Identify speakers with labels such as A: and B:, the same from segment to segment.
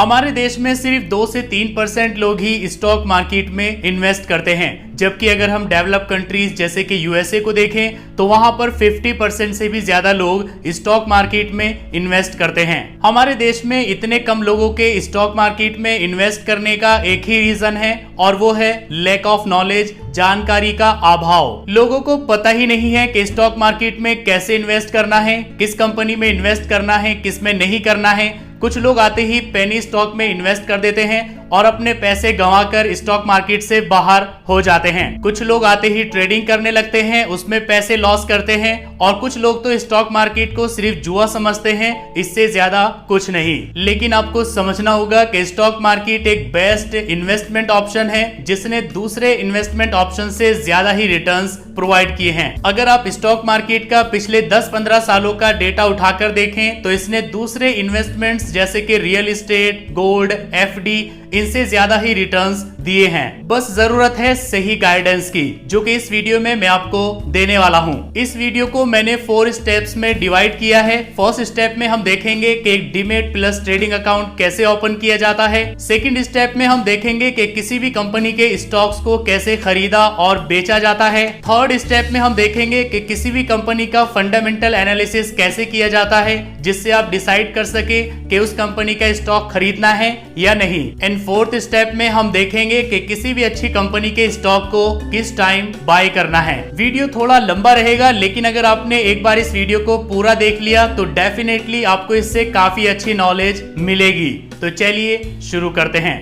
A: हमारे देश में सिर्फ 2 से 3% लोग ही स्टॉक मार्केट में इन्वेस्ट करते हैं, जबकि अगर हम डेवलप कंट्रीज जैसे कि यूएसए को देखें तो वहां पर 50% से भी ज्यादा लोग स्टॉक मार्केट में इन्वेस्ट करते हैं। हमारे देश में इतने कम लोगों के स्टॉक मार्केट में इन्वेस्ट करने का एक ही रीजन है और वो है लैक ऑफ नॉलेज, जानकारी का अभाव। लोगों को पता ही नहीं है कि स्टॉक मार्केट में कैसे इन्वेस्ट करना है, किस कंपनी में इन्वेस्ट करना है, किस में नहीं करना है। कुछ लोग आते ही पेनी स्टॉक में इन्वेस्ट कर देते हैं और अपने पैसे गंवाकर स्टॉक मार्केट से बाहर हो जाते हैं। कुछ लोग आते ही ट्रेडिंग करने लगते हैं, उसमें पैसे लॉस करते हैं और कुछ लोग तो स्टॉक मार्केट को सिर्फ जुआ समझते हैं, इससे ज्यादा कुछ नहीं। लेकिन आपको समझना होगा कि स्टॉक मार्केट एक बेस्ट इन्वेस्टमेंट ऑप्शन है जिसने दूसरे इन्वेस्टमेंट ऑप्शन से ज्यादा ही रिटर्न्स प्रोवाइड किए हैं। अगर आप स्टॉक मार्केट का पिछले 10-15 सालों का डेटा उठाकर देखें तो इसने दूसरे इन्वेस्टमेंट्स जैसे कि रियल एस्टेट, गोल्ड, एफडी इनसे ज्यादा ही रिटर्न्स दिए हैं। बस जरूरत है सही गाइडेंस की, जो कि इस वीडियो में मैं आपको देने वाला हूं। इस वीडियो को मैंने 4 स्टेप्स में डिवाइड किया है। फर्स्ट स्टेप में हम देखेंगे कि एक डीमेट प्लस ट्रेडिंग अकाउंट कैसे ओपन किया जाता है। सेकंड स्टेप में हम देखेंगे कि किसी भी कंपनी के स्टॉक्स को कैसे खरीदा और बेचा जाता है। थर्ड स्टेप में हम देखेंगे कि किसी भी कंपनी का फंडामेंटल एनालिसिस कैसे किया जाता है, जिससे आप डिसाइड कर सके कि उस कंपनी का स्टॉक खरीदना है या नहीं। एंड फोर्थ स्टेप में हम देखेंगे कि किसी भी अच्छी कंपनी के स्टॉक को किस टाइम बाय करना है। वीडियो थोड़ा लंबा रहेगा, लेकिन अगर आपने एक बार इस वीडियो को पूरा देख लिया तो डेफिनेटली आपको इससे काफी अच्छी नॉलेज मिलेगी। तो चलिए शुरू करते हैं।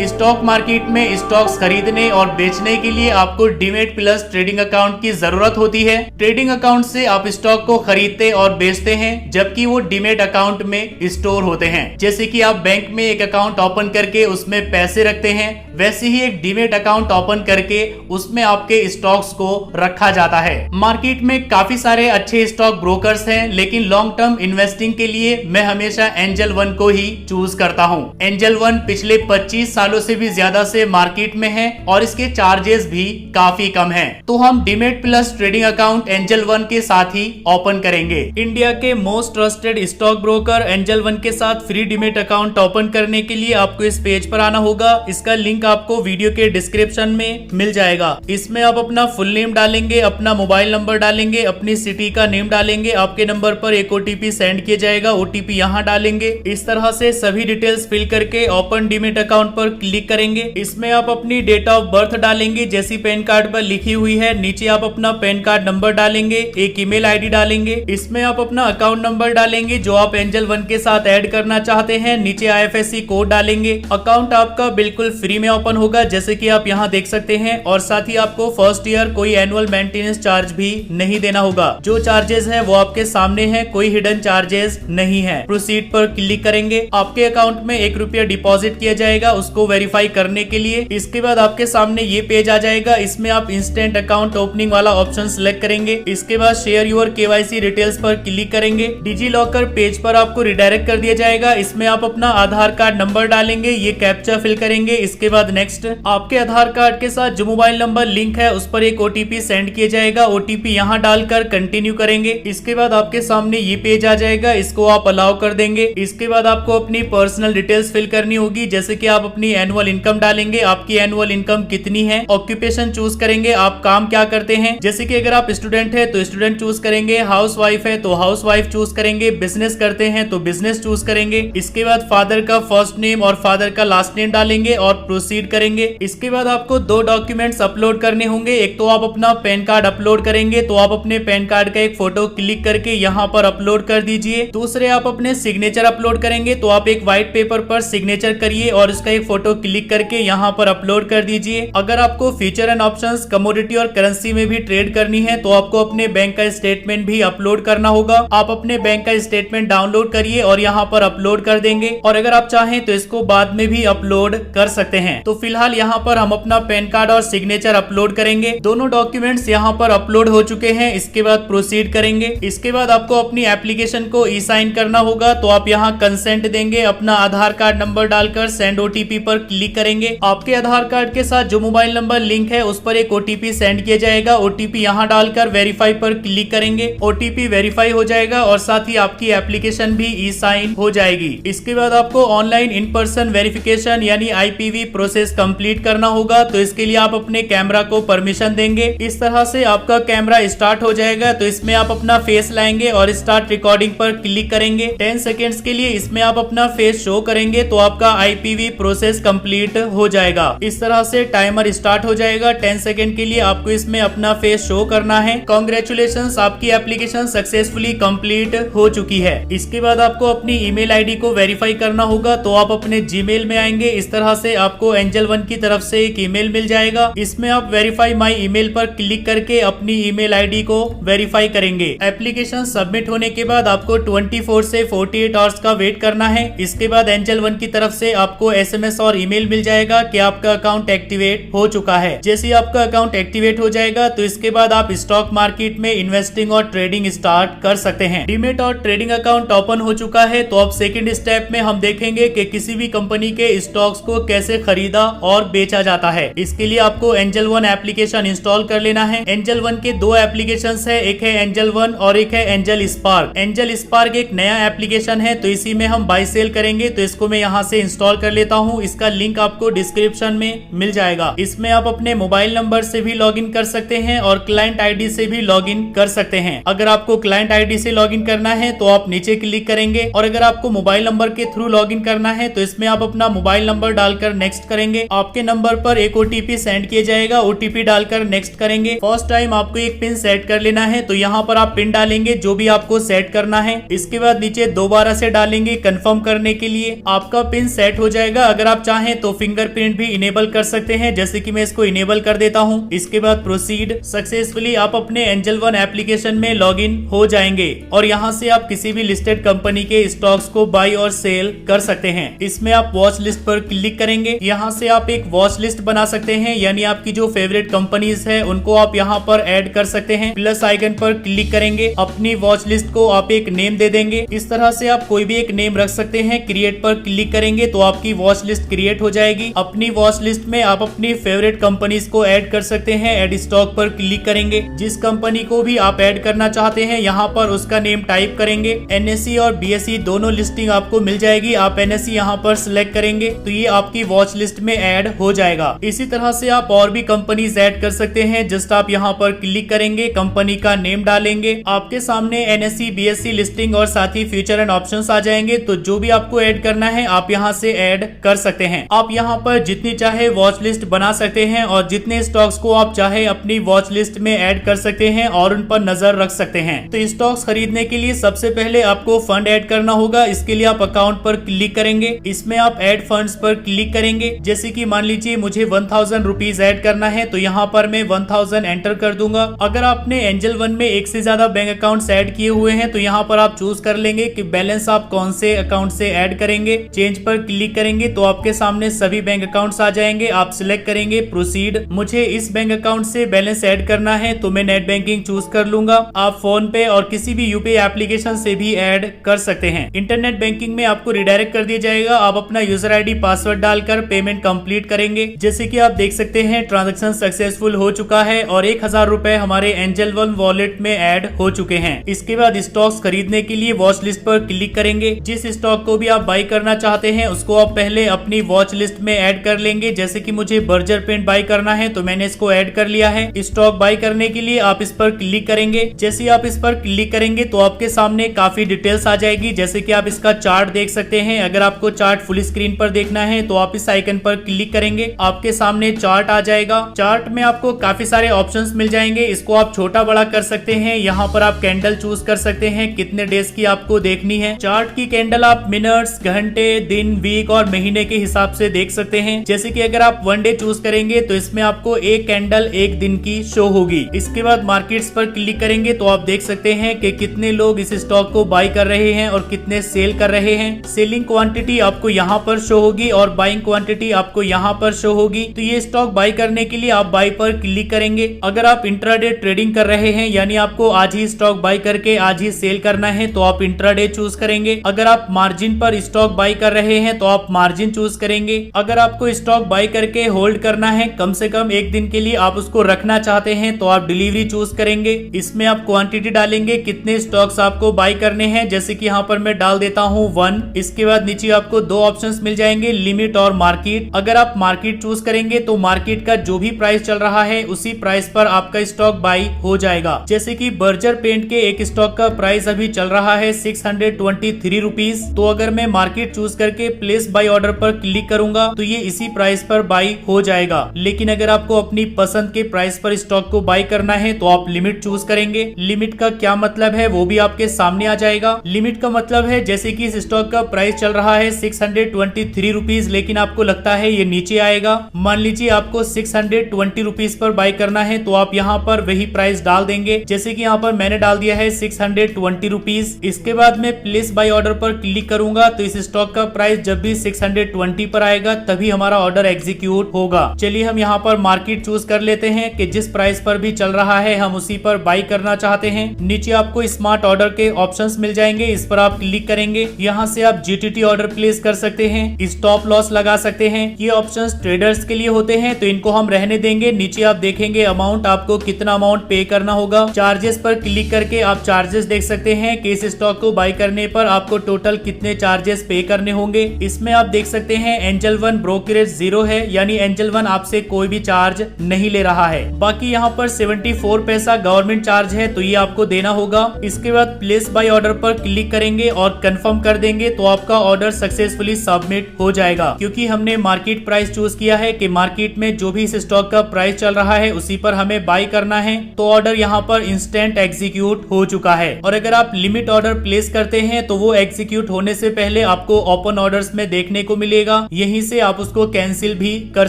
A: स्टॉक मार्केट में स्टॉक्स खरीदने और बेचने के लिए आपको डीमेट प्लस ट्रेडिंग अकाउंट की जरूरत होती है। ट्रेडिंग अकाउंट से आप स्टॉक को खरीदते और बेचते हैं, जबकि वो डीमेट अकाउंट में स्टोर होते हैं। जैसे कि आप बैंक में एक अकाउंट ओपन करके उसमें पैसे रखते हैं, वैसे ही एक डीमेट अकाउंट ओपन करके उसमें आपके स्टॉक्स को रखा जाता है। मार्केट में काफी सारे अच्छे स्टॉक ब्रोकर्स हैं, लेकिन लॉन्ग टर्म इन्वेस्टिंग के लिए मैं हमेशा एंजल वन को ही चूज करता हूँ। एंजल वन पिछले 25 सालों से भी ज्यादा से मार्केट में है और इसके चार्जेस भी काफी कम हैं। तो हम demat plus trading account angel one के साथ ही ओपन करेंगे। इंडिया के most trusted stock broker angel one के साथ फ्री डीमेट अकाउंट ओपन करने के लिए आपको इस पेज पर आना होगा। इसका लिंक आपको वीडियो के डिस्क्रिप्शन में मिल जाएगा। इसमें आप अपना फुल नेम डालेंगे, अपना मोबाइल नंबर डालेंगे, अपनी सिटी का नेम डालेंगे। आपके नंबर पर एक ओटीपी सेंड किया जाएगा, ओटीपी यहाँ डालेंगे। इस तरह से सभी डिटेल्स फिल करके ओपन डीमेट अकाउंट पर क्लिक करेंगे। इसमें आप अपनी डेट ऑफ बर्थ डालेंगे जैसी पैन कार्ड पर लिखी हुई है। नीचे आप अपना पैन कार्ड नंबर डालेंगे, एक ईमेल आईडी डालेंगे। इसमें आप अपना अकाउंट नंबर डालेंगे जो आप एंजल वन के साथ ऐड करना चाहते हैं। नीचे आईएफएससी कोड डालेंगे। अकाउंट आपका बिल्कुल फ्री में ओपन होगा, जैसे कि आप यहाँ देख सकते हैं। और साथ ही आपको फर्स्ट ईयर कोई एनुअल मेंटेनेंस चार्ज भी नहीं देना होगा। जो चार्जेस है वो आपके सामने है, कोई हिडन चार्जेस नहीं है। प्रोसीड पर क्लिक करेंगे। आपके अकाउंट में ₹1 डिपॉजिट किया जाएगा उसको वेरीफाई करने के लिए। इसके बाद आपके सामने ये पेज आ जाएगा। इसमें आप इंस्टेंट अकाउंट ओपनिंग वाला ऑप्शन सिलेक्ट करेंगे। इसके बाद शेयर योर केवाईसी डिटेल्स पर क्लिक करेंगे। डिजी लॉकर पेज पर आपको रिडायरेक्ट कर दिया जाएगा। इसमें आप अपना आधार कार्ड नंबर डालेंगे, ये कैप्चा फिल करेंगे। इसके बाद नेक्स्ट, आपके आधार कार्ड के साथ जो मोबाइल नंबर लिंक है उस पर एक ओटीपी सेंड किया जाएगा। ओटीपी यहाँ डालकर कंटिन्यू करेंगे। इसके बाद आपके सामने ये पेज आ जाएगा, इसको आप अलाउ कर देंगे। इसके बाद आपको अपनी पर्सनल डिटेल्स फिल करनी होगी, जैसे कि आप अपनी एनुअल इनकम डालेंगे, आपकी एनुअल इनकम कितनी है। ऑक्यूपेशन चूज करेंगे, आप काम क्या करते हैं। जैसे कि अगर आप स्टूडेंट है तो स्टूडेंट चूज करेंगे, हाउस वाइफ है तो हाउस वाइफ चूज करेंगे, बिजनेस करते हैं तो बिजनेस चूज करेंगे। इसके बाद फादर का फर्स्ट नेम और फादर का लास्ट नेम डालेंगे और प्रोसीड करेंगे। इसके बाद आपको 2 डॉक्यूमेंट्स अपलोड करने होंगे। एक तो आप अपना पैन कार्ड अपलोड करेंगे, तो आप अपने पैन कार्ड का एक फोटो क्लिक करके यहाँ पर अपलोड कर दीजिए। दूसरे आप अपने सिग्नेचर अपलोड करेंगे, तो आप एक व्हाइट पेपर पर सिग्नेचर करिए और उसका एक फोटो क्लिक करके यहाँ पर अपलोड कर दीजिए। अगर आपको फ्यूचर एंड ऑप्शंस, कमोडिटी और करेंसी में भी ट्रेड करनी है तो आपको अपने बैंक का स्टेटमेंट भी अपलोड करना होगा। आप अपने बैंक का स्टेटमेंट डाउनलोड करिए और यहाँ पर अपलोड कर देंगे। और अगर आप चाहें तो इसको बाद में भी अपलोड कर सकते हैं। तो फिलहाल यहाँ पर हम अपना पैन कार्ड और सिग्नेचर अपलोड करेंगे। दोनों डॉक्यूमेंट्स यहाँ पर अपलोड हो चुके हैं। इसके बाद प्रोसीड करेंगे। इसके बाद आपको अपनी एप्लीकेशन को ई साइन करना होगा, तो आप यहाँ कंसेंट देंगे। अपना आधार कार्ड नंबर डालकर सेंड ओटीपी पर क्लिक करेंगे। आपके आधार कार्ड के साथ जो मोबाइल नंबर लिंक है उस पर एक OTP सेंड किया जाएगा। OTP यहाँ डालकर वेरीफाई पर क्लिक करेंगे। OTP वेरीफाई हो जाएगा और साथ ही आपकी एप्लीकेशन भी ई-साइन हो जाएगी। इसके बाद आपको ऑनलाइन इन पर्सन वेरिफिकेशन यानी IPV प्रोसेस कंप्लीट करना होगा। तो इसके लिए आप अपने कैमरा को परमिशन देंगे। इस तरह से आपका कैमरा स्टार्ट हो जाएगा। तो इसमें आप अपना फेस लाएंगे और स्टार्ट रिकॉर्डिंग पर क्लिक करेंगे। 10 सेकेंड्स के लिए इसमें आप अपना फेस शो करेंगे तो आपका IPV प्रोसेस कंप्लीट हो जाएगा। इस तरह से टाइमर स्टार्ट हो जाएगा। 10 सेकेंड के लिए आपको इसमें अपना फेस शो करना है। कांग्रेचुलेशंस, आपकी एप्लीकेशन सक्सेसफुली कंप्लीट हो चुकी है। इसके बाद आपको अपनी ईमेल आईडी को वेरीफाई करना होगा। तो आप अपने जीमेल में आएंगे। इस तरह से आपको एंजल वन की तरफ से एक ईमेल मिल जाएगा। इसमें आप वेरीफाई माई ईमेल पर क्लिक करके अपनी ईमेल आईडी को वेरीफाई करेंगे। एप्लीकेशन सबमिट होने के बाद आपको 24 से 48 आवर्स का वेट करना है। इसके बाद एंजल वन की तरफ से आपको SMS और ईमेल मिल जाएगा कि आपका अकाउंट एक्टिवेट हो चुका है। जैसे ही आपका अकाउंट एक्टिवेट हो जाएगा तो इसके बाद आप स्टॉक मार्केट में इन्वेस्टिंग और ट्रेडिंग स्टार्ट कर सकते हैं। डीमेट और ट्रेडिंग अकाउंट ओपन हो चुका है। तो अब सेकंड स्टेप में हम देखेंगे कि किसी भी कंपनी के स्टॉक्स को कैसे खरीदा और बेचा जाता है। इसके लिए आपको एंजल वन एप्लीकेशन इंस्टॉल कर लेना है। एंजल वन के दो एप्लीकेशन है, एक है एंजल वन और एक है एंजल स्पार्क। एंजल स्पार्क एक नया एप्लीकेशन है तो इसी में हम बाय सेल करेंगे। तो इसको मैं यहाँ से इंस्टॉल कर लेता हूँ। इसका लिंक आपको डिस्क्रिप्शन में मिल जाएगा। इसमें आप अपने मोबाइल नंबर से भी लॉगिन कर सकते हैं और क्लाइंट आईडी से भी लॉगिन कर सकते हैं। अगर आपको क्लाइंट आईडी से लॉगिन करना है तो आप नीचे क्लिक करेंगे और अगर आपको मोबाइल नंबर के थ्रू लॉगिन करना है तो इसमें आप अपना मोबाइल नंबर डालकर नेक्स्ट करेंगे। आपके नंबर पर एक OTP सेंड किया जाएगा। OTP डालकर नेक्स्ट करेंगे। फर्स्ट टाइम आपको एक पिन सेट कर लेना है। तो यहाँ पर आप पिन डालेंगे जो भी आपको सेट करना है। इसके बाद नीचे दोबारा से डालेंगे कंफर्म करने के लिए। आपका पिन सेट हो जाएगा। अगर आप चाहें तो फिंगरप्रिंट भी इनेबल कर सकते हैं, जैसे कि मैं इसको इनेबल कर देता हूँ। इसके बाद प्रोसीड। सक्सेसफुली आप अपने एंजल वन एप्लीकेशन में लॉगिन हो जाएंगे और यहाँ से आप किसी भी लिस्टेड कंपनी के स्टॉक्स को बाई और सेल कर सकते हैं। इसमें आप वॉच लिस्ट पर क्लिक करेंगे। यहाँ से आप एक वॉच लिस्ट बना सकते हैं, यानी आपकी जो फेवरेट कंपनीज है उनको आप यहाँ पर ऐड कर सकते हैं। प्लस आइकन पर क्लिक करेंगे। अपनी वॉच लिस्ट को आप एक नेम दे देंगे। इस तरह से आप कोई भी एक नेम रख सकते हैं। क्रिएट पर क्लिक करेंगे तो आपकी वॉच लिस्ट क्रिएट हो जाएगी। अपनी वॉच लिस्ट में आप अपनी फेवरेट कंपनीज को ऐड कर सकते हैं। ऐड स्टॉक पर क्लिक करेंगे। जिस कंपनी को भी आप ऐड करना चाहते हैं यहाँ पर उसका नेम टाइप करेंगे। NSE और BSE दोनों लिस्टिंग आपको मिल जाएगी। आप NSE यहाँ पर सिलेक्ट करेंगे तो ये आपकी वॉच लिस्ट में ऐड हो जाएगा। इसी तरह से आप और भी कंपनीज ऐड कर सकते हैं। जस्ट आप यहाँ पर क्लिक करेंगे, कंपनी का नेम डालेंगे। आपके सामने NSE BSE लिस्टिंग और साथ ही फ्यूचर एंड ऑप्शंस आ जाएंगे। तो जो भी आपको ऐड करना है आप यहाँ से ऐड कर सकते हैं। आप यहाँ पर जितनी चाहे वॉच लिस्ट बना सकते हैं और जितने स्टॉक्स को आप चाहे अपनी वॉच लिस्ट में ऐड कर सकते हैं और उन पर नजर रख सकते हैं। तो स्टॉक्स खरीदने के लिए सबसे पहले आपको फंड ऐड करना होगा। इसके लिए आप अकाउंट पर क्लिक करेंगे। इसमें आप ऐड फंड्स पर क्लिक करेंगे। जैसे कि मान लीजिए मुझे 1000 रुपीज ऐड करना है तो यहाँ पर मैं 1000 एंटर कर दूंगा। अगर आपने एंजल वन में एक से ज्यादा बैंक अकाउंट ऐड किए हुए हैं तो यहाँ पर आप चूज कर लेंगे कि बैलेंस आप कौन से अकाउंट से ऐड करेंगे। चेंज पर क्लिक करेंगे तो आपके सामने सभी बैंक अकाउंट्स आ जाएंगे। आप सिलेक्ट करेंगे प्रोसीड। मुझे इस बैंक अकाउंट से बैलेंस ऐड करना है तो मैं नेट बैंकिंग चूज कर लूंगा। आप फोन पे और किसी भी UPI एप्लीकेशन से भी ऐड कर सकते हैं। इंटरनेट बैंकिंग में आपको रिडायरेक्ट कर दिया जाएगा। आप अपना यूजर ID पासवर्ड डालकर पेमेंट कंप्लीट करेंगे। जैसे कि आप देख सकते हैं ट्रांजैक्शन सक्सेसफुल हो चुका है और 1000 रुपए हमारे एंजल वन वॉलेट में ऐड हो चुके हैं। इसके बाद स्टॉक्स खरीदने के लिए वॉच लिस्ट पर क्लिक करेंगे। जिस स्टॉक को भी आप बाई करना चाहते हैं उसको आप पहले अपनी वॉच लिस्ट में ऐड कर लेंगे। जैसे कि मुझे बर्जर पेंट बाई करना है तो मैंने इसको ऐड कर लिया है। स्टॉक बाई करने के लिए आप इस पर क्लिक करेंगे। जैसे आप इस पर क्लिक करेंगे तो आपके सामने काफी डिटेल्स आ जाएगी। जैसे कि आप इसका चार्ट देख सकते हैं। अगर आपको चार्ट फुल स्क्रीन पर देखना है तो आप इस आइकन पर क्लिक करेंगे। आपके सामने चार्ट आ जाएगा। चार्ट में आपको काफी सारे ऑप्शंस मिल जाएंगे। इसको आप छोटा बड़ा कर सकते हैं। यहाँ पर आप कैंडल चूज कर सकते हैं कितने डेज की आपको देखनी है। चार्ट की कैंडल आप मिनट्स, घंटे, दिन, वीक और महीने के हिसाब से देख सकते हैं। जैसे कि अगर आप 1 डे चूज करेंगे तो इसमें आपको एक कैंडल एक दिन की शो होगी। इसके बाद मार्केट्स पर क्लिक करेंगे तो आप देख सकते हैं कि कितने लोग इस स्टॉक को बाई कर रहे हैं और कितने सेल कर रहे हैं। सेलिंग क्वांटिटी आपको यहाँ पर शो होगी और बाइंग क्वांटिटी आपको यहाँ पर शो होगी। तो ये स्टॉक बाई करने के लिए आप बाई पर क्लिक करेंगे। अगर आप इंट्राडे ट्रेडिंग कर रहे हैं यानी आपको आज ही स्टॉक बाई करके आज ही सेल करना है तो आप इंट्राडे चूज करेंगे। अगर आप मार्जिन पर स्टॉक बाई कर रहे हैं तो आप मार्जिन चूज करेंगे। अगर आपको स्टॉक बाय करके होल्ड करना है, कम से कम एक दिन के लिए आप उसको रखना चाहते हैं, तो आप डिलीवरी चूज करेंगे। इसमें आप क्वांटिटी डालेंगे, कितने स्टॉक्स आपको बाय करने हैं, जैसे कि यहाँ पर मैं डाल देता हूँ 1। इसके बाद नीचे आपको दो ऑप्शंस मिल जाएंगे, लिमिट और मार्केट। अगर आप मार्केट चूज करेंगे तो मार्केट का जो भी प्राइस चल रहा है उसी प्राइस पर आपका स्टॉक बाय हो जाएगा। जैसे कि बर्जर पेंट के एक स्टॉक का प्राइस अभी चल रहा है 623 रुपीज। तो अगर मैं मार्केट चूज करके प्लेस बाय ऑर्डर पर क्लिक करूंगा तो ये इसी प्राइस पर बाय हो जाएगा। लेकिन अगर आपको अपनी पसंद के प्राइस पर स्टॉक को बाय करना है तो आप लिमिट चूज करेंगे। लिमिट का क्या मतलब है वो भी आपके सामने आ जाएगा। लिमिट का मतलब है जैसे कि इस स्टॉक का प्राइस चल रहा है 623 रुपीज, लेकिन आपको लगता है ये नीचे आएगा। मान लीजिए आपको 620 रुपीज पर बाय करना है, तो आप यहाँ पर वही प्राइस डाल देंगे। जैसे कि यहाँ पर मैंने डाल दिया है 620 रुपीज। इसके बाद मैं प्लेस बाय ऑर्डर पर क्लिक करूंगा तो इस स्टॉक का प्राइस जब भी 620 पर आएगा तभी हमारा ऑर्डर एग्जीक्यूट होगा। चलिए हम यहाँ पर मार्केट चूज कर लेते हैं कि जिस प्राइस पर भी चल रहा है हम उसी पर बाय करना चाहते हैं। नीचे आपको स्मार्ट ऑर्डर के ऑप्शंस मिल जाएंगे, इस पर आप क्लिक करेंगे। यहाँ से आप जीटीटी ऑर्डर प्लेस कर सकते हैं, स्टॉप लॉस लगा सकते हैं। ये ऑप्शंस ट्रेडर्स के लिए होते हैं तो इनको हम रहने देंगे। नीचे आप देखेंगे अमाउंट, आपको कितना अमाउंट पे करना होगा। चार्जेस पर क्लिक करके आप चार्जेस देख सकते हैं कि इस स्टॉक को बाय करने पर आपको टोटल कितने चार्जेस पे करने होंगे। इसमें आप देख सकते हैं एंजल वन ब्रोकरेज 0 है, यानी एंजल वन आपसे कोई भी चार्ज नहीं ले रहा है। बाकी यहाँ पर 74 पैसा गवर्नमेंट चार्ज है, तो ये आपको देना होगा। इसके बाद प्लेस बाय ऑर्डर पर क्लिक करेंगे और कंफर्म कर देंगे तो आपका ऑर्डर सक्सेसफुली सबमिट हो जाएगा। क्योंकि हमने मार्केट प्राइस चूज किया है कि मार्केट में जो भी इस स्टॉक का प्राइस चल रहा है उसी पर हमें बाय करना है, तो ऑर्डर यहाँ पर इंस्टेंट एग्जीक्यूट हो चुका है। और अगर आप लिमिट ऑर्डर प्लेस करते हैं तो वो एग्जीक्यूट होने से पहले आपको ओपन ऑर्डर्स में देखने को मिलेगा। यहीं से आप उसको कैंसिल भी कर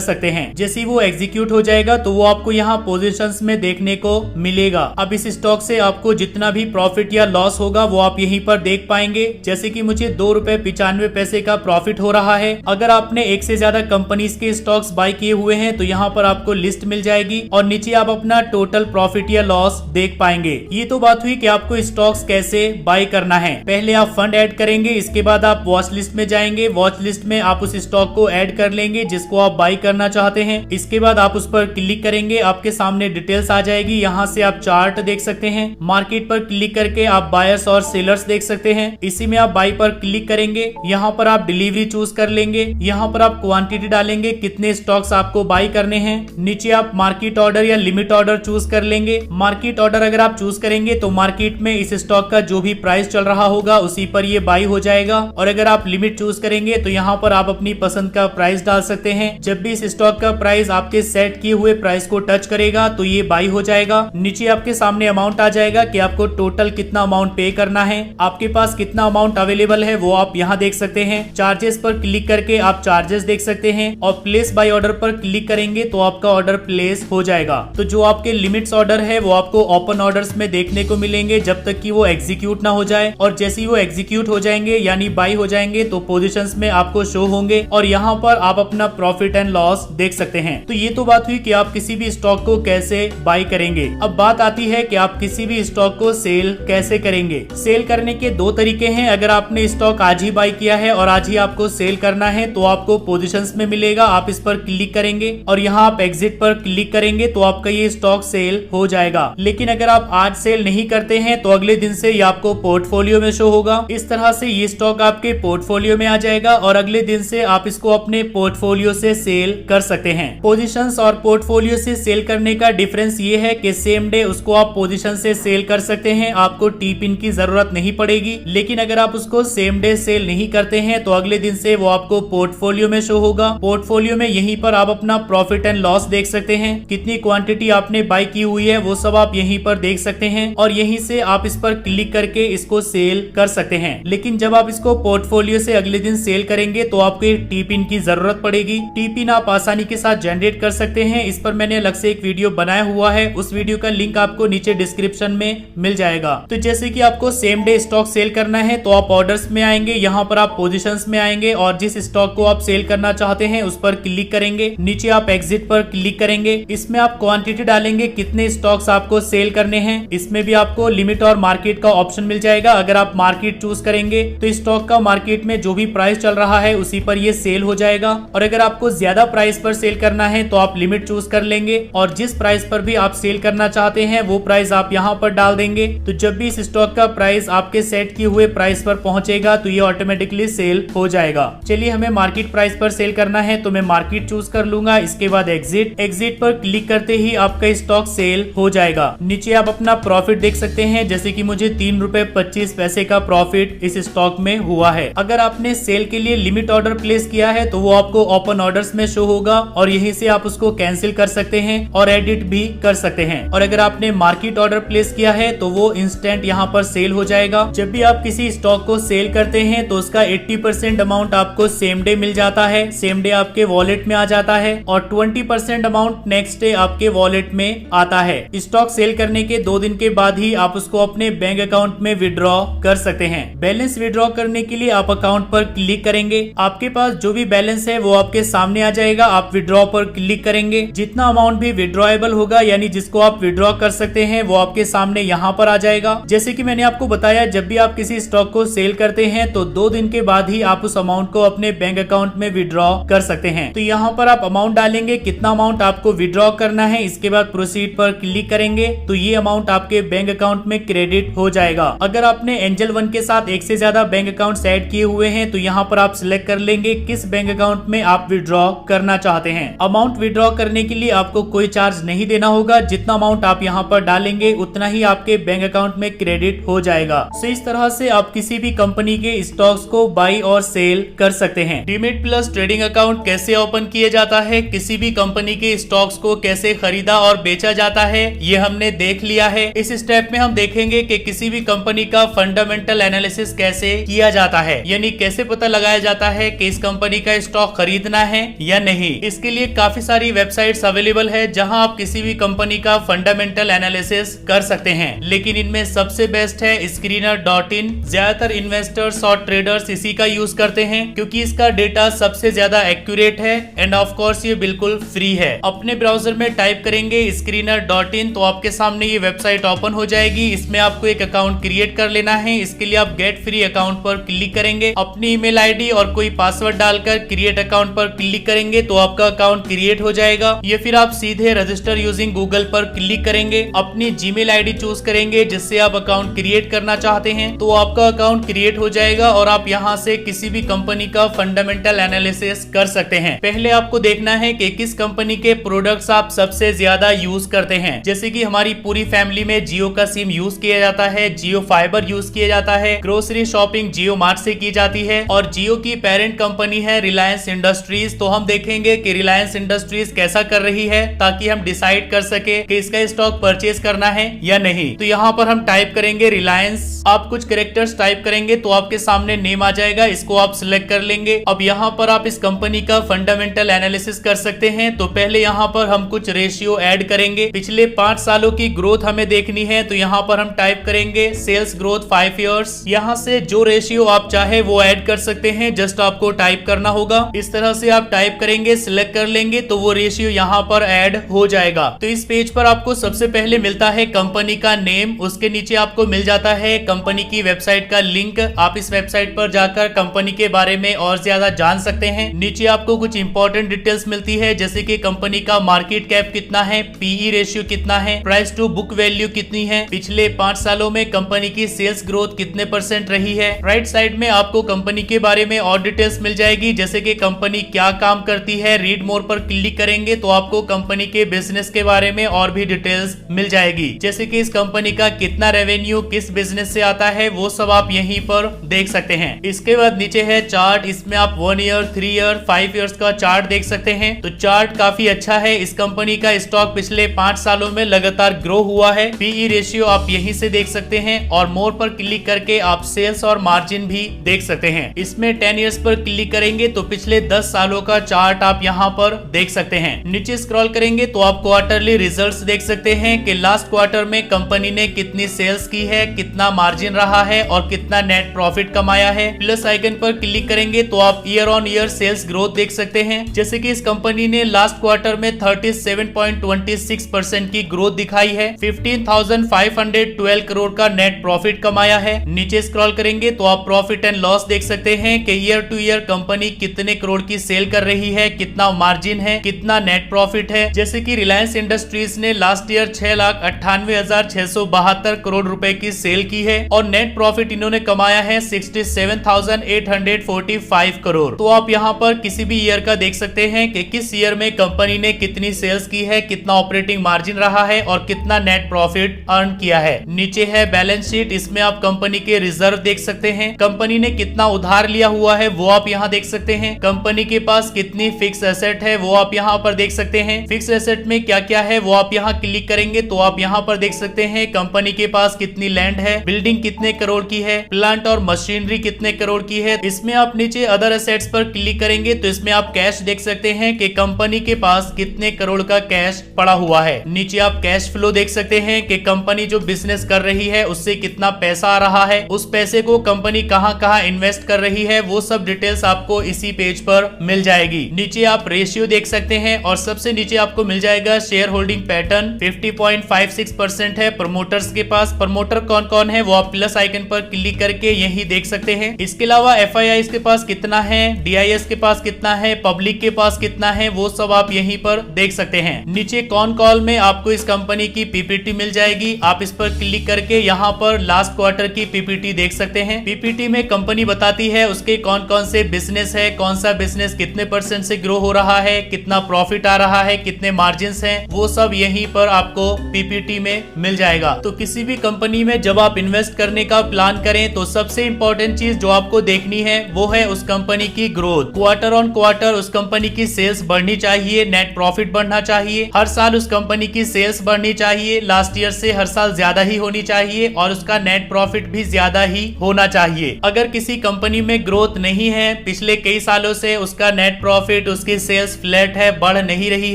A: सकते हैं। जैसे ही वो एग्जीक्यूट हो जाएगा तो वो आपको यहाँ पोजीशंस में देखने को मिलेगा। अब इस स्टॉक से आपको जितना भी प्रॉफिट या लॉस होगा वो आप यहीं पर देख पाएंगे। जैसे कि मुझे 2 रुपए 95 पैसे का प्रॉफिट हो रहा है। अगर आपने एक से ज्यादा कंपनीज के स्टॉक्स बाय किए हुए हैं तो यहाँ पर आपको लिस्ट मिल जाएगी और नीचे आप अपना टोटल प्रॉफिट या लॉस देख पाएंगे। ये तो बात हुई कि आपको स्टॉक्स कैसे बाय करना है। पहले आप फंड ऐड करेंगे, इसके बाद आप वॉच लिस्ट में जाएंगे। वॉच लिस्ट में आप उस स्टॉक को ऐड कर लेंगे जिसको आप बाय करना चाहते हैं। इसके बाद आप उस पर क्लिक करेंगे, आपके सामने डिटेल्स आ जाएगी। यहाँ से आप चार्ट देख सकते हैं। मार्केट पर क्लिक करके आप बायर्स और सेलर्स देख सकते हैं। इसी में आप बाय पर क्लिक करेंगे। यहाँ पर आप डिलीवरी चूज कर लेंगे। यहाँ पर आप क्वांटिटी डालेंगे, कितने स्टॉक्स आपको बाय करने हैं। नीचे आप मार्केट ऑर्डर या लिमिट ऑर्डर चूज कर लेंगे। मार्केट ऑर्डर अगर आप चूज करेंगे तो मार्केट में इस स्टॉक का जो भी प्राइस चल रहा होगा उसी पर ये बाय हो जाएगा। और अगर आप लिमिट चूज करेंगे तो यहाँ पर आप अपनी पसंद का प्राइस डाल सकते हैं। जब भी इस स्टॉक का प्राइस आपके सेट किए हुए प्राइस को टच करेगा तो ये बाय हो जाएगा। नीचे आपके सामने अमाउंट आ जाएगा कि आपको टोटल कितना अमाउंट पे करना है। आपके पास कितना अमाउंट अवेलेबल है वो आप यहाँ देख सकते हैं। चार्जेस पर क्लिक करके आप चार्जेस देख सकते हैं और प्लेस बाय ऑर्डर पर क्लिक करेंगे तो आपका ऑर्डर प्लेस हो जाएगा। तो जो आपके लिमिट्स ऑर्डर है वो आपको ओपन ऑर्डर्स में देखने को मिलेंगे जब तक कि वो एग्जीक्यूट ना हो जाए। और जैसे ही वो एग्जीक्यूट हो जाएंगे यानी बाय हो जाएंगे तो पोजीशंस में आपको शो होंगे और यहाँ पर आप अपना प्रॉफिट एंड लॉस देख सकते हैं। तो ये तो बात हुई कि आप किसी भी स्टॉक को कैसे बाय करेंगे। अब बात आती है कि आप किसी भी स्टॉक को सेल कैसे करेंगे। सेल करने के दो तरीके हैं। अगर आपने स्टॉक आज ही बाय किया है और आज ही आपको सेल करना है तो आपको पोजीशंस में मिलेगा, आप इस पर क्लिक करेंगे और यहाँ आप एग्जिट पर क्लिक करेंगे तो आपका ये स्टॉक सेल हो जाएगा। लेकिन अगर आप आज सेल नहीं करते हैं तो अगले दिन से ये आपको पोर्टफोलियो में शो होगा। इस तरह से ये स्टॉक आपके पोर्टफोलियो में आ जाएगा और अगले दिन से आप इसको अपने पोर्टफोलियो से सेल कर सकते हैं। पोजीशंस और पोर्टफोलियो से सेल करने का डिफरेंस ये है कि सेम डे उसको आप पोजीशन से सेल कर सकते हैं, आपको टी पिन की जरूरत नहीं पड़ेगी। लेकिन अगर आप उसको सेम डे सेल नहीं करते हैं तो अगले दिन से वो आपको पोर्टफोलियो में शो होगा। पोर्टफोलियो में यहीं पर आप अपना प्रॉफिट एंड लॉस देख सकते हैं, कितनी क्वांटिटी आपने बाय की हुई है वो सब आप यहीं पर देख सकते हैं और यहीं से आप इस पर क्लिक करके इसको सेल कर सकते हैं। लेकिन जब आप इसको पोर्टफोलियो से अगले दिन सेल करेंगे तो आपको टी पिन की जरूरत पड़ेगी। टी पिन आप आसानी के साथ जनरेट कर सकते हैं। इस पर मैंने अलग से एक वीडियो बनाया हुआ है, उस वीडियो का लिंक आपको नीचे डिस्क्रिप्शन में मिल जाएगा। तो जैसे कि आपको सेम डे स्टॉक सेल करना है तो आप ऑर्डर्स में आएंगे, यहाँ पर आप पोजीशंस में आएंगे और जिस स्टॉक को आप सेल करना चाहते हैं उस पर क्लिक करेंगे। नीचे आप एग्जिट पर क्लिक करेंगे। इसमें आप क्वांटिटी डालेंगे, कितने स्टॉक्स आपको सेल करने हैं। इसमें भी आपको लिमिट और मार्केट का ऑप्शन मिल जाएगा। अगर आप मार्केट चूज करेंगे तो स्टॉक का मार्केट में जो भी प्राइस चल रहा है उसी पर ये सेल हो जाएगा। और अगर आपको ज्यादा प्राइस पर सेल करना है तो आप लिमिट चूज कर लेंगे और जिस प्राइस पर भी आप सेल करना चाहते हैं वो प्राइस आप यहाँ पर डाल देंगे। तो जब भी इस स्टॉक का प्राइस आपके सेट किए हुए प्राइस पर पहुंचेगा तो ये ऑटोमेटिकली सेल हो जाएगा। चलिए हमें मार्केट प्राइस पर सेल करना है तो मैं मार्केट चूज कर लूंगा। इसके बाद एग्जिट पर क्लिक करते ही आपका स्टॉक सेल हो जाएगा। नीचे आप अपना प्रॉफिट देख सकते हैं, जैसे कि मुझे 3 रुपए 25 पैसे का प्रॉफिट इस स्टॉक में हुआ है। अगर आपने सेल के लिए लिमिट ऑर्डर प्लेस किया है तो वो आपको ओपन ऑर्डर्स में शो होगा और यहीं से आप उसको कैंसिल कर सकते हैं और एडिट भी कर सकते हैं। और अगर आपने मार्केट ऑर्डर प्लेस किया है तो वो इंस्टेंट यहाँ पर सेल हो जाएगा। जब भी आप किसी स्टॉक को सेल करते हैं तो उसका 80% अमाउंट आपको सेम डे मिल जाता है, सेम डे आपके वॉलेट में आ जाता है और 20% अमाउंट नेक्स्ट डे आपके वॉलेट में आता है। स्टॉक सेल करने के 2 दिन के बाद ही आप उसको अपने बैंक अकाउंट में विड्रॉ कर सकते हैं। बैलेंस विड्रॉ करने के लिए आप अकाउंट पर क्लिक करेंगे, आपके पास जो भी बैलेंस है वो आपके सामने आ जाएगा। आप विड्रॉ पर क्लिक करेंगे, जितना अमाउंट भी विड्रॉएबल होगा यानी जिसको आप विड्रॉ कर सकते हैं वो आपके सामने यहाँ पर आ जाएगा। जैसे कि मैंने आपको बताया, जब भी आप किसी स्टॉक को सेल करते हैं तो 2 दिन के बाद ही आप उस अमाउंट को अपने बैंक अकाउंट में विड्रॉ कर सकते हैं। तो यहाँ पर आप अमाउंट डालेंगे, कितना अमाउंट आपको विड्रॉ करना है, इसके बाद प्रोसीड पर क्लिक करेंगे तो ये अमाउंट आपके बैंक अकाउंट में क्रेडिट हो जाएगा। अगर आपने एंजल वन के साथ एक से ज्यादा बैंक अकाउंट ऐड किए हुए हैं तो यहाँ पर आप सिलेक्ट कर लेंगे किस बैंक अकाउंट में आप विड्रॉ करना चाहते हैं। अमाउंट विड्रॉ करने के लिए आपको कोई चार्ज नहीं देना होगा, जितना अमाउंट आप यहाँ पर डालेंगे उतना ही आपके बैंक अकाउंट में क्रेडिट हो जाएगा। तो इस तरह से आप किसी भी कंपनी के स्टॉक्स को बाई और सेल कर सकते हैं। डीमैट प्लस ट्रेडिंग अकाउंट कैसे ओपन किया जाता है, किसी भी कंपनी के स्टॉक्स को कैसे खरीदा और बेचा जाता है, ये हमने देख लिया है। इस स्टेप में हम देखेंगे कि किसी भी कंपनी का फंडामेंटल एनालिसिस कैसे किया जाता है, यानी कैसे पता लगाया जाता है कि इस कंपनी का स्टॉक खरीदना है या नहीं। इसके लिए काफी सारी वेबसाइट्स अवेलेबल है जहां आप किसी भी कंपनी का फंडामेंटल एनालिसिस कर सकते हैं, लेकिन इनमें सबसे बेस्ट है screener.in। ज्यादातर इन्वेस्टर्स और ट्रेडर्स इसी का यूज करते हैं क्योंकि इसका डेटा सबसे ज्यादा एक्यूरेट है एंड ऑफ कोर्स ये बिल्कुल फ्री है। अपने ब्राउजर में टाइप करेंगे screener.in तो आपके सामने ये वेबसाइट ओपन हो जाएगी। इसमें आपको एक अकाउंट क्रिएट कर लेना है। इसके लिए आप गेट फ्री अकाउंट पर क्लिक करेंगे, अपनी ईमेल आईडी और कोई पासवर्ड डालकर क्रिएट अकाउंट पर क्लिक करेंगे तो आपका अकाउंट क्रिएट हो जाएगा। ये फिर आप सीधे रजिस्टर यूजिंग गूगल पर क्लिक करेंगे, अपनी जीमेल आईडी चूज करेंगे जिससे आप अकाउंट क्रिएट करना चाहते हैं तो आपका अकाउंट क्रिएट हो जाएगा और आप यहाँ से किसी भी कंपनी का फंडामेंटल एनालिसिस कर सकते हैं। पहले आपको देखना है कि किस कंपनी के प्रोडक्ट्स आप सबसे ज्यादा यूज करते हैं। जैसे कि हमारी पूरी फैमिली में जियो का सिम यूज किया जाता है, जियो फाइबर यूज किया जाता है, ग्रोसरी शॉपिंग जियो मार्ट से की जाती है और जियो की पेरेंट कंपनी है रिलायंस इंडस्ट्रीज। तो हम देखेंगे कि रिलायंस इंडस्ट्रीज कैसा कर रही है ताकि हम डिसाइड कर सके कि इसका स्टॉक परचेज करना है या नहीं। तो यहाँ पर हम टाइप करेंगे रिलायंस, आप कुछ कैरेक्टर्स टाइप करेंगे तो आपके सामने नेम आ जाएगा, इसको आप सिलेक्ट कर लेंगे। अब यहाँ पर आप इस कंपनी का फंडामेंटल एनालिसिस कर सकते हैं। तो पहले यहाँ पर हम कुछ रेशियो ऐड करेंगे, पिछले 5 सालों की ग्रोथ हमें देखनी है तो यहाँ पर हम टाइप करेंगे सेल्स ग्रोथ 5 इयर्स। यहाँ से जो रेशियो आप चाहे वो ऐड कर सकते हैं, जस्ट आपको टाइप करना होगा। इस तरह से आप टाइप करेंगे, सिलेक्ट कर लेंगे तो वो रेशियो यहाँ पर ऐड हो जाएगा। तो इस पेज पर आपको सबसे पहले मिलता है कंपनी का नेम, उसके नीचे आपको मिल जाता है कंपनी की वेबसाइट का लिंक। आप इस वेबसाइट पर जाकर कंपनी के बारे में और ज्यादा जान सकते हैं। नीचे आपको कुछ इंपॉर्टेंट डिटेल्स मिलती है जैसे कि कंपनी का मार्केट कैप कितना है, पीई रेशियो कितना है, प्राइस टू बुक वैल्यू कितनी है, पिछले 5 सालों में कंपनी की सेल्स ग्रोथ कितने % रही है। राइट साइड में आपको कंपनी के बारे में और डिटेल्स मिल जाएगी जैसे कि कंपनी क्या काम करती है। रीड मोर पर क्लिक करेंगे तो आपको कंपनी के बिजनेस के बारे में और भी डिटेल्स मिल जाएगी जैसे कि इस कंपनी का कितना रेवेन्यू किस बिजनेस से आता है, वो सब आप यहीं पर देख सकते हैं। इसके बाद नीचे है चार्ट, इसमें आप 1 ईयर 3 ईयर 5 इयर्स का चार्ट देख सकते हैं। तो चार्ट काफी अच्छा है। इस कंपनी का स्टॉक पिछले 5 सालों में लगातार ग्रो हुआ है। पीई रेशियो आप यहीं से देख सकते हैं और मोर पर क्लिक करके आप सेल्स और मार्जिन भी देख सकते हैं। इसमें 10 इयर्स पर क्लिक करेंगे तो पिछले 10 सालों का चार्ट आप यहाँ पर देख सकते हैं। नीचे स्क्रॉल करेंगे तो आप क्वार्टरली रिजल्ट्स देख सकते हैं कि लास्ट क्वार्टर में कंपनी ने कितनी सेल्स की है, कितना मार्जिन रहा है और कितना नेट प्रॉफिट कमाया है। प्लस आइकन पर क्लिक करेंगे तो आप year on year sales growth देख सकते हैं जैसे कि इस कंपनी ने लास्ट क्वार्टर में 37.26% की ग्रोथ दिखाई है, 15,512 करोड़ का नेट प्रॉफिट कमाया है। नीचे स्क्रॉल करेंगे तो आप प्रॉफिट एंड लॉस देख सकते हैं कि ईयर टू ईयर कंपनी कितने करोड़ की सेल कर रही है, कितना मार्जिन है, कितना नेट प्रॉफिट है। जैसे कि रिलायंस इंडस्ट्रीज ने लास्ट ईयर 6,98,672 करोड़ रुपए की सेल की है और नेट प्रॉफिट इन्होंने कमाया है 67,845 करोड़। तो आप यहाँ पर किसी भी ईयर का देख सकते हैं कि किस ईयर में कंपनी ने कितनी सेल्स की है, कितना ऑपरेटिंग मार्जिन रहा है और कितना नेट प्रॉफिट अर्न किया है। नीचे है बैलेंस शीट, इसमें आप कंपनी के रिजर्व देख सकते हैं, कंपनी ने कितना उधार लिया हुआ है वो आप यहाँ देख सकते हैं, कंपनी के पास कितनी फिक्स एसेट है वो आप यहाँ पर देख सकते हैं। फिक्स एसेट में क्या क्या है वो आप यहाँ क्लिक करेंगे तो आप यहाँ पर देख सकते हैं कंपनी के पास कितनी लैंड है, बिल्डिंग कितने करोड़ की है, प्लांट और मशीनरी कितने करोड़ की है। इसमें आप नीचे अदर एसेट्स पर क्लिक करेंगे तो इसमें आप कैश देख सकते हैं कि कंपनी के पास कितने करोड़ का कैश पड़ा हुआ है। नीचे आप कैश फ्लो देख सकते हैं कि कंपनी जो बिजनेस कर रही है उससे कितना पैसा आ रहा है, उस पैसे को कंपनी कहां कहां इन्वेस्ट कर रही है, वो सब डिटेल्स आपको इसी पेज पर मिल जाएगी। नीचे आप रेशियो देख सकते हैं और सबसे नीचे आपको मिल जाएगा शेयर होल्डिंग पैटर्न 50.56% है प्रमोटर्स के पास। प्रमोटर कौन कौन है वो आप प्लस आइकन पर क्लिक करके यही देख सकते हैं। इसके अलावा FIIs के पास कितना है, DIS के पास कितना है, पब्लिक के पास कितना है, वो सब आप यहीं पर देख सकते हैं। नीचे कॉन कॉल में आपको इस कंपनी की PPT मिल जाएगी, आप इस पर क्लिक करके यहाँ पर लास्ट क्वार्टर की PPT देख सकते हैं। PPT में कंपनी बताती है उसके कौन कौन से बिजनेस है, कौन सा बिजनेस कितने % से ग्रो हो रहा है, कितना प्रॉफिट आ रहा है, कितने मार्जिन हैं, वो सब यहीं पर आपको PPT में मिल जाएगा। तो किसी भी कंपनी में जब आप इन्वेस्ट करने का प्लान करें तो सबसे इंपॉर्टेंट चीज जो आपको देखनी है वो है उस कंपनी की ग्रोथ। क्वार्टर ऑन क्वार्टर उस कंपनी की सेल्स बढ़नी चाहिए, नेट प्रॉफिट बढ़ना चाहिए, हर साल उस कंपनी की सेल्स बढ़नी चाहिए, लास्ट ईयर से हर साल ज्यादा ही होनी चाहिए और उसका नेट प्रॉफिट भी ज्यादा ही होना चाहिए। अगर किसी कंपनी में ग्रोथ नहीं है, पिछले कई सालों से उसका नेट प्रॉफिट, उसकी सेल्स फ्लैट है, बढ़ नहीं रही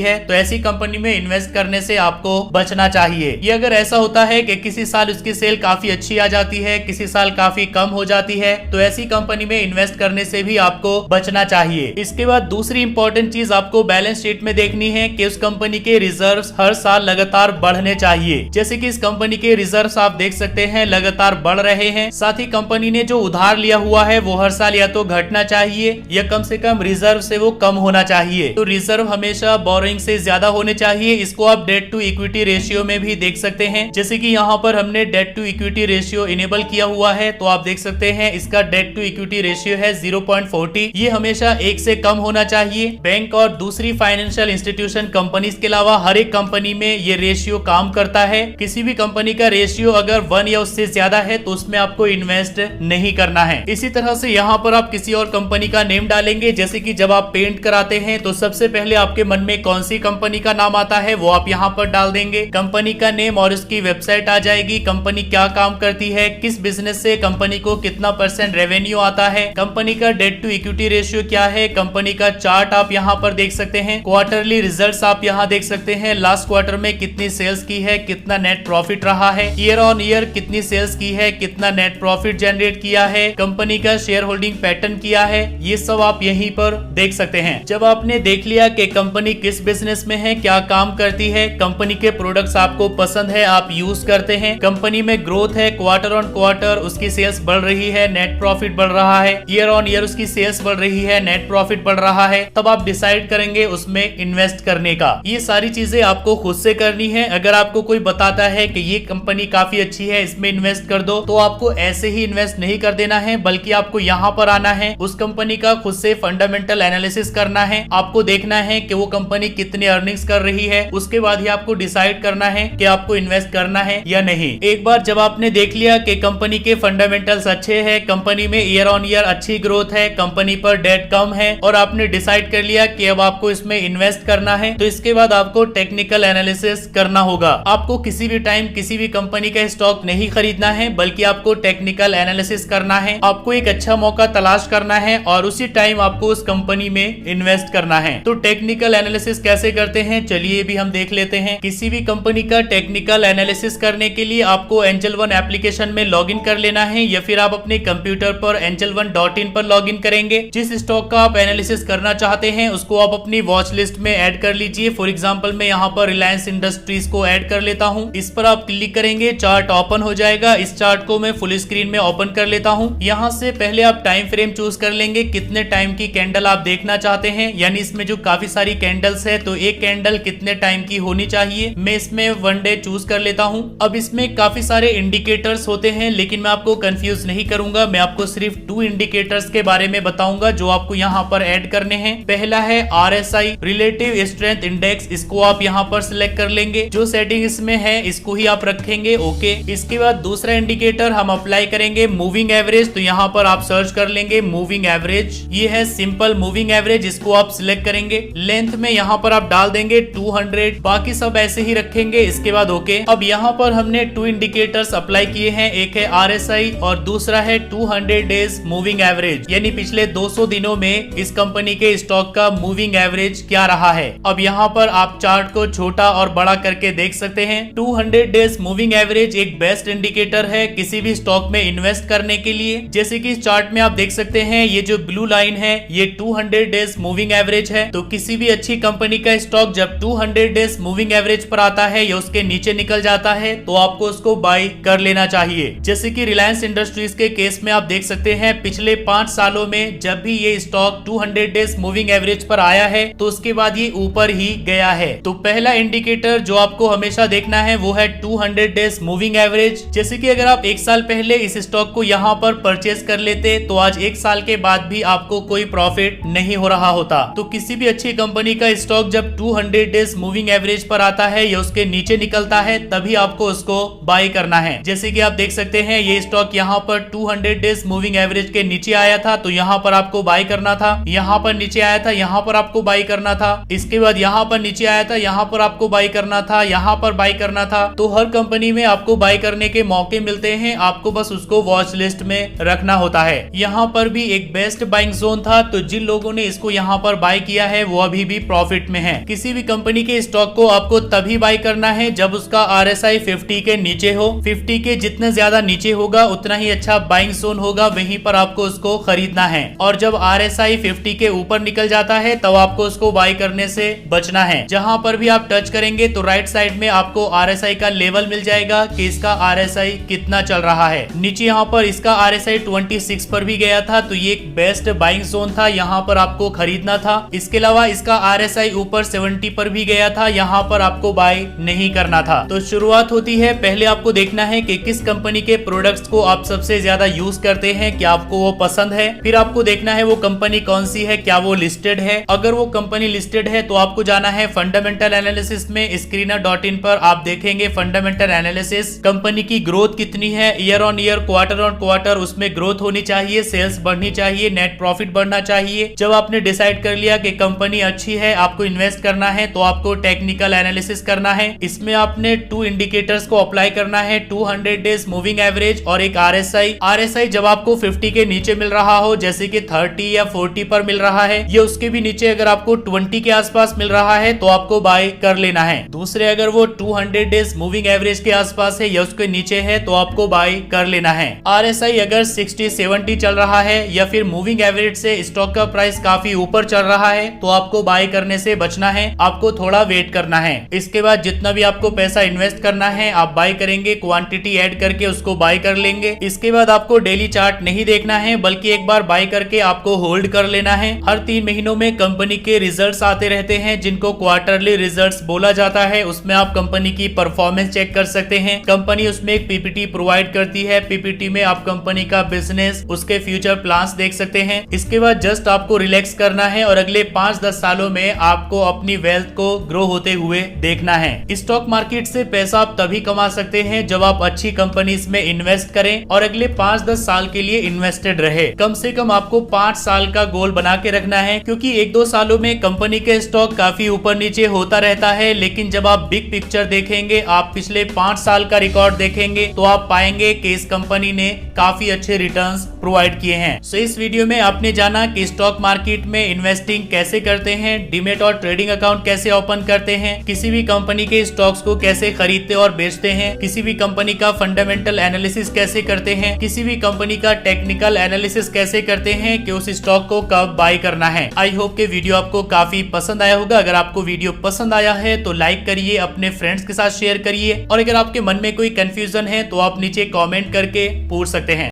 A: है, तो ऐसी कंपनी में इन्वेस्ट करने से आपको बचना चाहिए। ये अगर ऐसा होता है कि किसी साल उसकी सेल काफी अच्छी आ जाती है, किसी साल काफी कम हो जाती है, तो ऐसी कंपनी में इन्वेस्ट करने से भी आपको बचना चाहिए। इसके बाद दूसरी इंपॉर्टेंट चीज आपको बैलेंस शीट में देखनी है कि उस कंपनी के रिजर्व्स हर साल लगातार बढ़ने चाहिए। जैसे कि इस कंपनी के रिजर्व्स आप देख सकते हैं लगातार बढ़ रहे हैं। साथ ही कंपनी ने जो उधार लिया हुआ है वो हर साल या तो घटना चाहिए या कम से कम रिजर्व से वो कम होना चाहिए। तो रिजर्व हमेशा बोरोइंग से ज्यादा होने चाहिए। इसको आप डेट टू इक्विटी रेशियो में भी देख सकते हैं। जैसे कि यहाँ पर हमने debt to equity ratio enable किया हुआ है तो आप देख सकते हैं इसका डेट टू इक्विटी रेशियो है 0.40। ये हमेशा 1 से कम होना चाहिए। बैंक और दूसरी फाइनेंशियल इंस्टीट्यूशन कंपनीज के अलावा हर एक कंपनी में ये रेशियो काम करता है। किसी भी कंपनी का रेशियो अगर 1 या उससे ज्यादा है तो उसमें आपको इन्वेस्ट नहीं करना है। इसी तरह से यहाँ पर आप किसी और कंपनी का नेम डालेंगे। जैसे कि जब आप पेंट कराते हैं तो सबसे पहले आपके मन में कौन सी कंपनी का नाम आता है वो आप यहाँ पर डाल देंगे। कंपनी का नेम और उसकी वेबसाइट आ जाएगी, कंपनी क्या काम करती है, किस बिजनेस से कंपनी को कितना % रेवेन्यू आता है, कंपनी का डेट टू इक्विटी रेशियो क्या है, कंपनी का चार्ट आप यहाँ पर देख सकते हैं, क्वार्टरली रिजल्ट्स आप यहाँ देख सकते हैं, लास्ट क्वार्टर में कितनी सेल्स की है, कितना नेट प्रॉफिट रहा है, ईयर ऑन ईयर कितनी सेल्स की है, कितना नेट प्रॉफिट जनरेट किया है, कंपनी का शेयर होल्डिंग पैटर्न किया है, ये सब आप यहीं पर देख सकते हैं। जब आपने देख लिया कि कंपनी किस बिजनेस में है, क्या काम करती है, कंपनी के प्रोडक्ट्स आपको पसंद है, आप यूज करते हैं, कंपनी में ग्रोथ है, क्वार्टर ऑन क्वार्टर उसकी सेल्स बढ़ रही है, नेट प्रॉफिट बढ़ रहा है, ईयर ऑन ईयर उसकी सेल्स बढ़ रही है, नेट प्रॉफिट बढ़ रहा है, तब आप डिसाइड करेंगे उसमें इन्वेस्ट करने का। ये सारी चीजें आपको खुद से करनी है। अगर आपको कोई बताता है कि ये कंपनी काफी अच्छी है, इसमें इन्वेस्ट कर दो, तो आपको ऐसे ही इन्वेस्ट नहीं कर देना है, बल्कि आपको यहाँ पर आना है, उस कंपनी का खुद से फंडामेंटल एनालिसिस करना है। आपको देखना है कि वो कंपनी कितनी अर्निंग्स कर रही है, उसके बाद ही आपको डिसाइड करना है कि आपको इन्वेस्ट करना है या नहीं। एक बार जब आपने देख लिया कि कंपनी के फंडामेंटल्स अच्छे हैं, कंपनी में ईयर ऑन ईयर अच्छी ग्रोथ है, कंपनी पर डेट कम है और आपने डिसाइड कर लिया कि अब आपको इसमें इन्वेस्ट करना है, तो इसके बाद आपको टेक्निकल एनालिसिस करना होगा। आपको किसी भी टाइम किसी भी कंपनी का स्टॉक नहीं खरीदना है, बल्कि आपको टेक्निकल एनालिसिस करना है। आपको एक अच्छा मौका तलाश करना है और उसी टाइम आपको उस कंपनी में इन्वेस्ट करना है। तो टेक्निकल एनालिसिस कैसे करते हैं, चलिए भी हम देख लेते हैं। किसी भी कंपनी का टेक्निकल एनालिसिस करने के लिए आपको एंजल वन एप्लीकेशन में लॉगिन कर लेना है या फिर आप अपने कंप्यूटर पर angel1.in पर लॉगिन करेंगे। जिस स्टॉक का आप एनालिसिस करना चाहते हैं उसको आप अपनी वॉच लिस्ट में ऐड कर लीजिए। फॉर एग्जांपल मैं यहाँ पर रिलायंस इंडस्ट्रीज को ऐड कर लेता हूँ। इस पर आप क्लिक करेंगे, चार्ट ओपन हो जाएगा। इस चार्ट को मैं फुल स्क्रीन में ओपन कर लेता हूँ। यहाँ से पहले आप टाइम फ्रेम चूज कर लेंगे लेंगे कितने टाइम की कैंडल आप देखना चाहते हैं, यानी इसमें जो काफी सारी कैंडल्स है तो एक कैंडल कितने टाइम की होनी चाहिए। मैं इसमें 1 डे चूज कर लेता हूँ। अब इसमें काफी सारे इंडिकेटर्स होते हैं, लेकिन मैं आपको कंफ्यूज नहीं करूंगा। मैं आपको सिर्फ 2 इंडिकेटर्स के बारे में बताऊंगा जो आपको यहाँ पर ऐड करने हैं। पहला है RSI, रिलेटिव स्ट्रेंथ इंडेक्स। इसको आप यहाँ पर सिलेक्ट कर लेंगे। जो सेटिंग इसमें है इसको ही आप रखेंगे। ओके, इसके बाद दूसरा इंडिकेटर हम अप्लाई करेंगे मूविंग एवरेज। तो यहाँ पर आप सर्च कर लेंगे मूविंग एवरेज। ये है सिंपल मूविंग एवरेज, इसको आप सिलेक्ट करेंगे। लेंथ में यहाँ पर आप डाल देंगे 200, बाकी सब ऐसे ही रखेंगे। इसके बाद ओके। अब यहाँ पर हमने 2 इंडिकेटर्स अप्लाई किए हैं, एक है RSI और दूसरा है 200 डेज मूविंग एवरेज, यानी पिछले 200 दिनों में इस कंपनी के स्टॉक का मूविंग एवरेज क्या रहा है। अब यहाँ पर आप चार्ट को छोटा और बड़ा करके देख सकते हैं। 200 डेज मूविंग एवरेज एक बेस्ट इंडिकेटर है किसी भी स्टॉक में इन्वेस्ट करने के लिए। जैसे कि इस चार्ट में आप देख सकते हैं, ये जो ब्लू लाइन है ये 200 डेज मूविंग एवरेज है। तो किसी भी अच्छी कंपनी का स्टॉक जब 200 डेज मूविंग एवरेज पर आता है या उसके नीचे निकल जाता है तो आपको उसको बाय कर लेना चाहिए। जैसे कि रिलायंस इंडस्ट्रीज के केस में आप देख सकते हैं, पिछले 5 सालों में जब भी ये स्टॉक 200 डेज मूविंग एवरेज पर आया है तो उसके बाद ये ऊपर ही गया है। तो पहला इंडिकेटर जो आपको हमेशा देखना है वो है 200 डेज मूविंग एवरेज। जैसे कि अगर आप 1 साल पहले इस स्टॉक को यहाँ पर परचेज कर लेते तो आज 1 साल के बाद भी आपको कोई प्रॉफिट नहीं हो रहा होता। तो किसी भी अच्छी कंपनी का स्टॉक जब 200 डेज मूविंग एवरेज पर आता है या उसके नीचे निकलता है तभी आपको उसको बाय करना है। जैसे कि आप देख सकते हैं, ये स्टॉक यहाँ पर 200 डेज मूविंग एवरेज के नीचे आया था तो यहाँ पर आपको बाय करना था। यहाँ पर नीचे आया था, यहाँ पर आपको बाय करना था। इसके बाद यहाँ पर नीचे आया था, यहाँ पर आपको बाय करना था, यहाँ पर बाय करना था। तो हर कंपनी में आपको बाय करने के मौके मिलते हैं, आपको बस उसको वॉच लिस्ट में रखना होता है। यहाँ पर भी एक बेस्ट बाइंग जोन था, तो जिन लोगों ने इसको यहाँ पर बाय किया है वो अभी भी प्रॉफिट में है। किसी भी कंपनी के स्टॉक को आपको तभी बाय करना है जब उसका RSI 50 के नीचे हो। 50 के जितने ज्यादा नीचे होगा उतना ही अच्छा बाइंग जोन होगा, वहीं पर आपको उसको खरीदना है। और जब RSI 50 के ऊपर निकल जाता है तब आपको उसको बाय करने से बचना है। जहां पर भी आप टच करेंगे तो राइट साइड में आपको RSI का लेवल मिल जाएगा कि इसका RSI कितना चल रहा है। नीचे यहाँ पर इसका RSI 26 पर भी गया था, तो ये एक बेस्ट बाइंग जोन था, यहाँ पर आपको खरीदना था। इसके अलावा इसका RSI ऊपर 70 पर भी गया था, यहाँ पर आपको बाय नहीं करना था। तो शुरुआत होती है, पहले आपको देखना है कि किस कंपनी के प्रोडक्ट्स को आप सबसे ज्यादा यूज करते हैं, क्या आपको वो पसंद है। फिर आपको देखना है वो कंपनी कौन सी है, क्या वो लिस्टेड है। अगर वो कंपनी लिस्टेड है तो आपको जाना है फंडामेंटल एनालिसिस में। screener.in पर आप देखेंगे फंडामेंटल एनालिसिस, कंपनी की ग्रोथ कितनी है, year on year, quarter on quarter, उसमें ग्रोथ होनी चाहिए, सेल्स बढ़नी चाहिए, नेट प्रॉफिट बढ़ना चाहिए। जब आपने डिसाइड कर लिया कि कंपनी अच्छी है, आपको इन्वेस्ट करना है, तो आपको टेक्निकल एनालिसिस करना है। इसमें आपने 2 इंडिकेटर्स को अप्लाई करना है, 200 डेज मूविंग एवरेज और एक RSI जब आपको 50 के नीचे मिल रहा हो, जैसे कि 30 या 40 पर मिल रहा है, या उसके भी नीचे अगर आपको 20 के आसपास मिल रहा है तो आपको बाय कर लेना है। दूसरे अगर वो 200 डेज मूविंग एवरेज के आसपास है या उसके नीचे है तो आपको बाय कर लेना है। RSI अगर 60-70 चल रहा है या फिर मूविंग एवरेज से स्टॉक का प्राइस काफी ऊपर चल रहा है तो आपको बाय करने से बचना है, आपको थोड़ा वेट करना है। इसके बाद जितना भी आपको पैसा इन्वेस्ट करना है आप बाय करेंगे, क्वांटिटी ऐड करके उसको बाय कर लेंगे। इसके बाद आपको डेली चार्ट नहीं देखना है, बल्कि एक बार बाय करके आपको होल्ड कर लेना है। हर 3 महीनों में कंपनी के रिजल्ट्स आते रहते हैं, जिनको क्वार्टरली रिजल्ट्स बोला जाता है। उसमें आप कंपनी की परफॉर्मेंस चेक कर सकते हैं। कंपनी उसमें एक PPT प्रोवाइड करती है, PPT में आप कंपनी का बिजनेस, उसके फ्यूचर प्लान्स देख सकते हैं। इसके बाद जस्ट आपको रिलैक्स करना है और अगले 5-10 सालों में आपको अपनी वेल्थ को ग्रो होते हुए देखना है। स्टॉक मार्केट से पैसा आप तभी कमा सकते हैं जब आप अच्छी कंपनीज में इन्वेस्ट करें और अगले 5-10 साल के लिए इन्वेस्टेड रहे। कम से कम आपको 5 साल का गोल बना के रखना है, क्योंकि 1-2 सालों में कंपनी के स्टॉक काफी ऊपर नीचे होता रहता है, लेकिन जब आप बिग पिक्चर देखेंगे, आप पिछले 5 साल का रिकॉर्ड देखेंगे तो आप पाएंगे कि इस कंपनी ने काफी अच्छे रिटर्न्स प्रोवाइड किए हैं। सो इस वीडियो में आपने जाना कि स्टॉक मार्केट में इन्वेस्टिंग कैसे करते हैं, डीमेट और ट्रेडिंग अकाउंट कैसे ओपन करते हैं, किसी भी कंपनी के स्टॉक्स को कैसे खरीदते और बेचते हैं, किसी भी कंपनी का फंडामेंटल एनालिसिस कैसे करते हैं, किसी भी कंपनी का टेक्निकल एनालिसिस कैसे करते हैं कि उस स्टॉक को कब बाय करना है। आई होप के वीडियो आपको काफी पसंद आया होगा। अगर आपको वीडियो पसंद आया है तो लाइक करिए, अपने फ्रेंड्स के साथ शेयर करिए, और अगर आपके मन में कोई कंफ्यूजन है तो आप नीचे कमेंट करके पूछ सकते हैं।